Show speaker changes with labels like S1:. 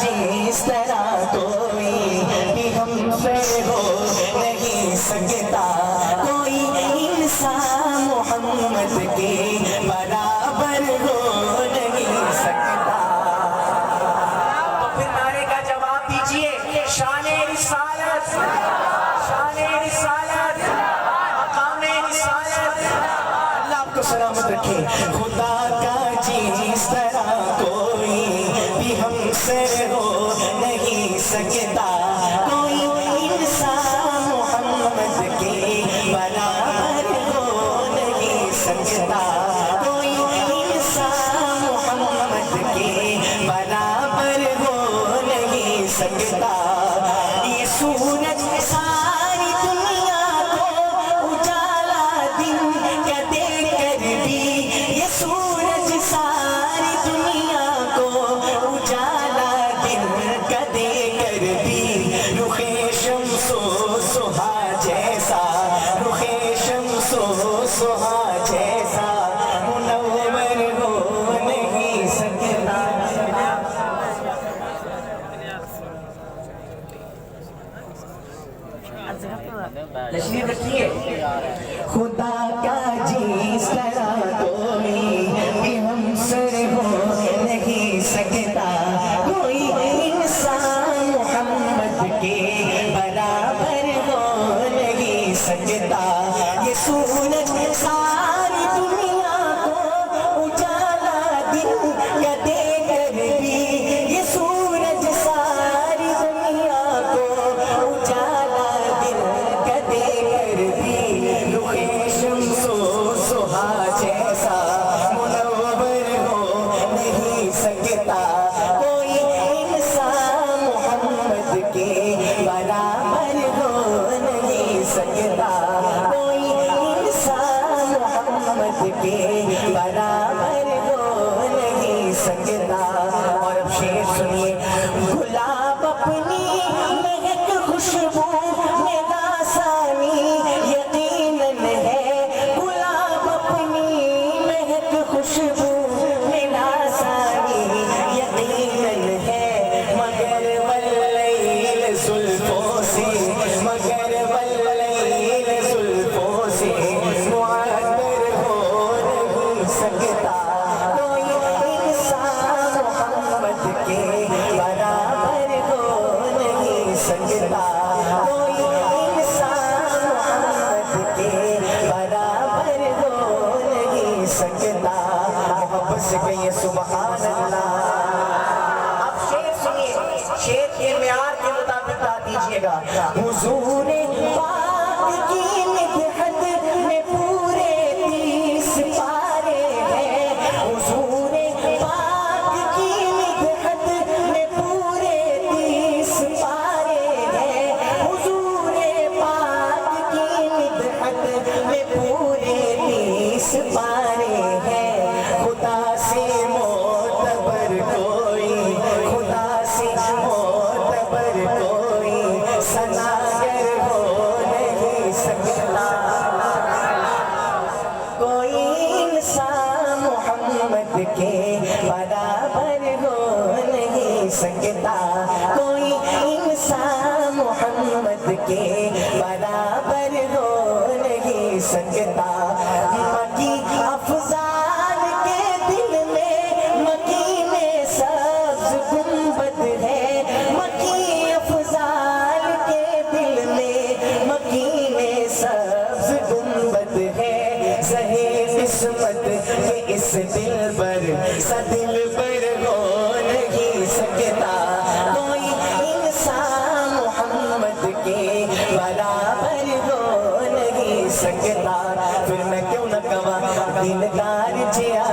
S1: जिस तरह कोई भी हमसे हो नहीं सकता, कोई इंसान मोहम्मद के बराबर हो नहीं सकता। तो फिर नारे का जवाब दीजिए, शाने रिसालत, शाने रिसालत, मकामे रिसालत। अल्लाह आपको सलामत रखे। खुदा का जिस तरह कोई भी हमसे हो नहीं सकता, कोई इंसान मोहम्मद के बराबर हो नहीं सकता, कोई इंसान मोहम्मद के बराबर हो नहीं सकता। ये सूरज सारी दुनिया को उजाला दिन का देकर भी, ये सूरज सारी दुनिया को उजाला दिन का देकर भी, रुखे शम्सो सुहा जैसा, रुखे शम्सो सुहा जैसा मुनव्वर हो नहीं सकता। तशरीफ रखिए। खुदा का जिस तरह कोई भी हमसे हो नहीं सकता, कोई इंसान मोहम्मद के बराबर हो नहीं सकता। ये सूरज सारी दुनिया को उजाला दिन का देकर भी, ये सूरज सारी दुनिया को उजाला दिन का देकर भी, रुखे शम्सो सुहा जैसा मुनव्वर हो नहीं सकता, कोई इंसान मोहम्मद के बराबर हो नहीं सकता, कोई इंसान मोहम्मद के बराबर हो नहीं सकता। और अब शेर सुनिए, गुलाब अपनी महक खुशबू में दासानी यकीनन है, गुलाब अपनी महक खुशबू में दासानी यकीनन है, मगर वल्लैल जुल्फों से, मगर वल्लैल जुल्फों से मुअत्तर हो नहीं सकता, कोई इंसान मोहम्मद के बराबर हो नहीं सकता, कोई इंसान मोहम्मद के बराबर हो नहीं सकता। मोहब्बत से कहिए सुभान अल्लाह। अब शेर सुनिए, शेर के म्यार के मुताबिक गा दीजिएगा। हुजूरे पाक की निदहत में पूरे 30 पारे हैं, हुजूरे पाक की निदहत में पूरे 30 पारे हैं, हुजूरे पाक की निदहत में पूरे 30 पारे हैं। खुदा से मोतबर कोई, खुदा से मोतबर कोई सनागर हो नहीं सकता, कोई इंसान मोहम्मद के बराबर हो नहीं सकता, कोई इंसान मोहम्मद के बराबर हो नहीं सकता। मकी अफजाल के दिल में, मकी में सब्ज गुंबद है, मकी अफजाल के दिल में, मकी में सब्ज गुंबद है, सहे किस्मत के इस दिल पर सा दिल पर हो नहीं सकता, कोई इंसान मोहम्मद के बराबर हो नहीं सकता। फिर मैं क्यों न कवा दिलदार जिया